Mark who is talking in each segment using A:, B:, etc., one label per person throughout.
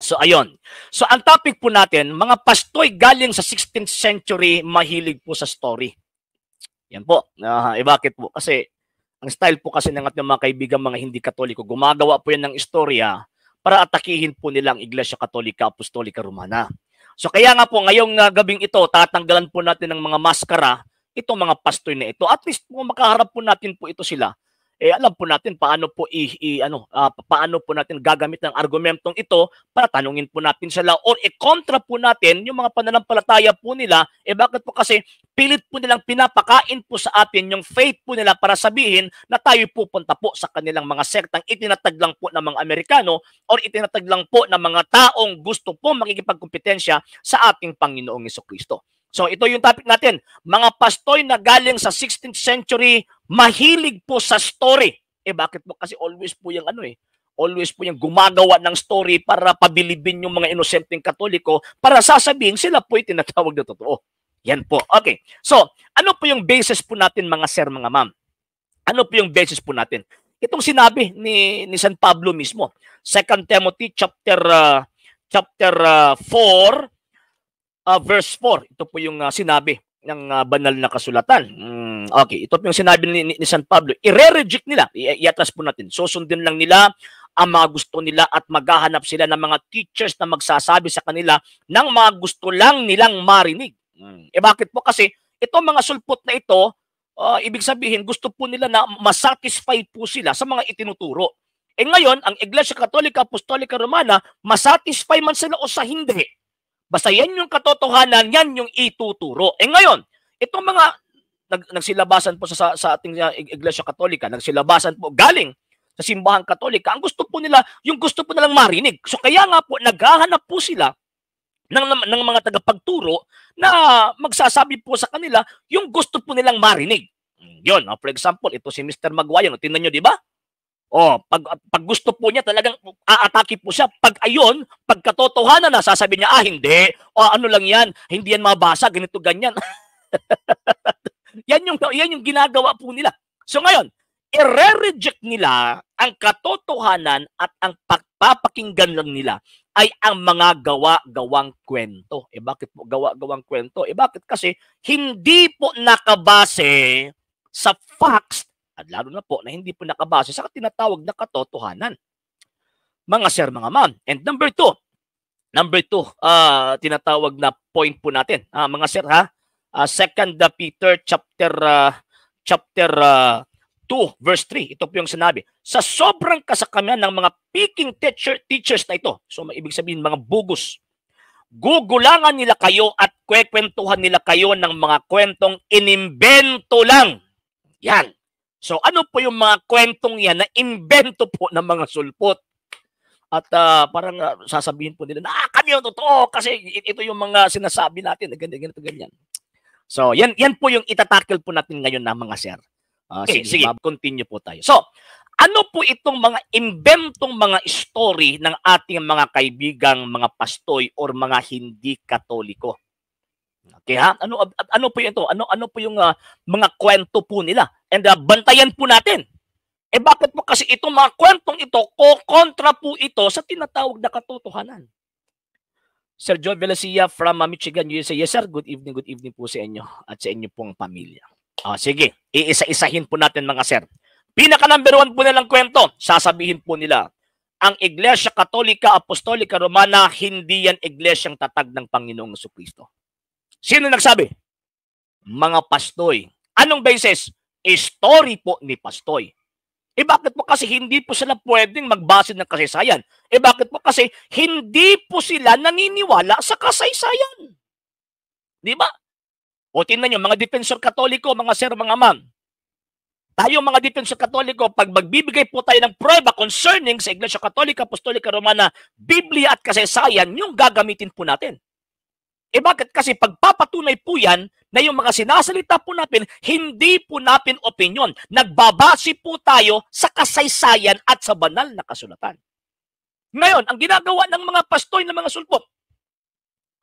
A: So ayun. So ang topic po natin, mga pastoy galing sa 16th century mahilig po sa story. Yan po. Bakit po? Kasi ang style po kasi ng ating mga kaibigan mga hindi Katoliko, gumagawa po yan ng istorya para atakihin po nila ang Iglesia Katolika Apostolika Romana. So kaya nga po ngayong gabing ito, tatanggalan po natin ng mga maskara itong mga pastoy na ito. At least kung makaharap po natin po ito sila, alam po natin paano po paano po natin gagamit ng argumentong ito para tanungin po natin sila or kontra po natin yung mga pananampalataya po nila. Bakit po? Kasi pilit po nilang pinapakain po sa atin yung faith po nila para sabihin na tayo pupunta po sa kanilang mga sektang itinatag lang po ng mga Amerikano or itinatag lang po ng mga taong gusto po makikipagkompetensya sa ating Panginoong Jesucristo. So ito yung topic natin. Mga pastoy na galing sa 16th century, mahilig po sa story. Bakit po? Kasi always po yung always po yung gumagawa ng story para pabilibin yung mga inosenteng Katoliko para sasabihin sila po tinatawag na totoo. Yan po. Okay. So, ano po yung basis po natin mga sir, mga ma'am? Ano po yung basis po natin? Itong sinabi ni San Pablo mismo. 2 Timothy chapter 4 verse 4. Ito po yung sinabi ng banal na kasulatan. Okay, ito po yung sinabi ni San Pablo. I-reject nila. I-atras po natin. Susundin lang nila ang mga gusto nila at maghahanap sila ng mga teachers na magsasabi sa kanila ng mga gusto lang nilang marinig. Bakit po? Kasi itong mga sulpot na ito, ibig sabihin, gusto po nila na masatisfy po sila sa mga itinuturo. Ngayon, ang Iglesia Katolika Apostolika Romana, masatisfy man sila o sa hindi. Basta yan yung katotohanan, yan yung ituturo. Ngayon, itong mga nagsilabasan po sa ating Iglesia Katolika, nagsilabasan po galing sa simbahan Katolika, ang gusto po nila, yung gusto po nilang marinig. So kaya nga po, naghahanap po sila ng mga tagapagturo na magsasabi po sa kanila yung gusto po nilang marinig. Yun, for example, ito si Mr. Maguayan, tingnan nyo, di ba? Pag gusto po niya talagang aatake po siya. Pag ayon, pag katotohanan na, sasabihin niya, hindi. Ano lang yan, hindi yan mabasa, ganito, ganyan. yan yung ginagawa po nila. So ngayon, i-reject nila ang katotohanan at ang pagpapakinggan lang nila ay ang mga gawa-gawang kwento. Bakit po gawa-gawang kwento? Bakit? Kasi hindi po nakabase sa facts at lalo na po na hindi po nakabase sa tinatawag na katotohanan. Mga sir, mga ma'am. And number two, tinatawag na point po natin. Mga sir, 2 Peter chapter 2 verse 3. Ito po yung sinabi. Sa sobrang kasakamian ng mga picking teachers na ito, so ibig sabihin mga bugos, gugulangan nila kayo at kwekwentuhan nila kayo ng mga kwentong inimbento lang. Yan. So ano po yung mga kwentong yan na imbento po ng mga sulpot? At parang sasabihin po nila na kami yung totoo kasi ito yung mga sinasabi natin, ganito, ganyan. So yan po yung itatakil po natin ngayon na mga sir. Sige, continue po tayo. So, ano po itong mga imbentong mga story ng ating mga kaibigang mga pastoy or mga hindi Katoliko? Okay ha? Ano po ito? Ano po yung mga kwento po nila? And bantayan po natin. Bakit po? Kasi itong mga kwentong ito, kontra po ito sa tinatawag na katotohanan. Sir John Velasia from Michigan, USA. Yes sir, good evening po sa inyo at sa inyo pong pamilya. Sige, iisa-isahin po natin mga sir. Pinaka-number 1 po nilang kwento, sasabihin po nila, ang Iglesia Katolika Apostolika Romana, hindi yan iglesyang tatag ng Panginoong Jesucristo. Sino nagsabi? Mga pastoy. Anong basis? Story po ni pastoy. Bakit po? Kasi hindi po sila pwedeng magbase ng kasaysayan. Bakit po? Kasi hindi po sila naniniwala sa kasaysayan. Di ba? O tingnan nyo, mga defensor Katoliko, mga sir, mga ma'am. Tayo mga defensor Katoliko, pag magbibigay po tayo ng prueba concerning sa Iglesia Katolika Apostolika Romana, Biblia at kasaysayan, yung gagamitin po natin. Bakit? Kasi pagpapatunay po yan na yung mga sinasalita po natin, hindi po natin opinion. Nagbabase po tayo sa kasaysayan at sa banal na kasulatan. Ngayon, ang ginagawa ng mga pastoy ng mga sulpot,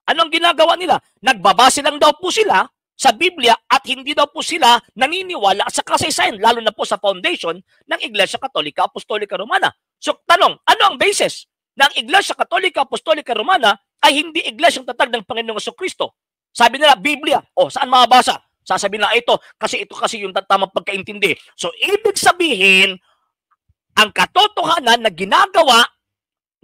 A: anong ginagawa nila? Nagbabase lang daw po sila sa Biblia at hindi daw po sila naniniwala sa kasaysayan, lalo na po sa foundation ng Iglesia Katolika Apostolika Romana. So, tanong, ano ang basis? na ang Iglesia Katolika Apostolika Romana ay hindi iglesyang tatag ng Panginoong Jesucristo. Sabi nila, Biblia. O, saan mababasa? Sasabihin na ito kasi yung tamang pagkaintindi. So, ibig sabihin, ang katotohanan na ginagawa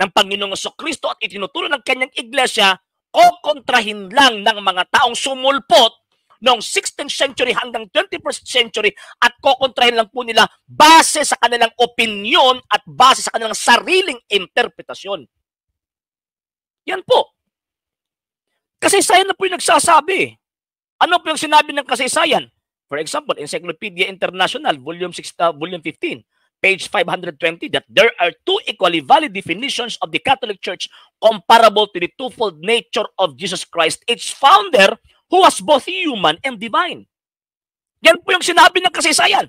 A: ng Panginoong Jesucristo at itinuturo ng kanyang iglesia, kokontrahin lang ng mga taong sumulpot noong 16th century hanggang 21st century at kokontrahin lang po nila base sa kanilang opinion at base sa kanilang sariling interpretasyon. Yan po. Kasaysayan na po yung nagsasabi. Ano po yung sinabi ng kasaysayan? For example, Encyclopedia International, Volume 15, page 520, that there are two equally valid definitions of the Catholic Church comparable to the twofold nature of Jesus Christ, its founder, who was both human and divine. Yan po yung sinabi ng kasaysayan.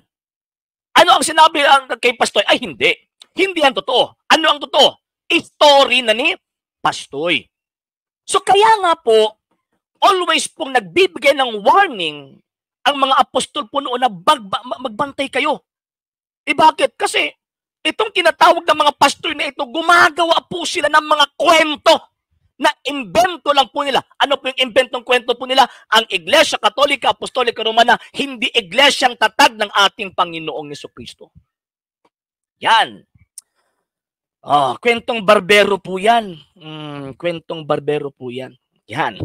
A: Ano ang sinabi kay Pastoy? Ay, hindi. Hindi yan totoo. Ano ang totoo? Story na ni Pastoy. So kaya nga po, always pong nagbibigay ng warning ang mga apostol po noon na magbantay kayo. Bakit? Kasi itong tinatawag ng mga pastor na ito, gumagawa po sila ng mga kwento na imbento lang po nila. Ano po yung imbentong kwento po nila? Ang Iglesia Katolika Apostolika Romana, hindi iglesyang tatag ng ating Panginoong Jesucristo. Yan. Kwentong barbero po yan. Kwentong barbero po yan. Yan.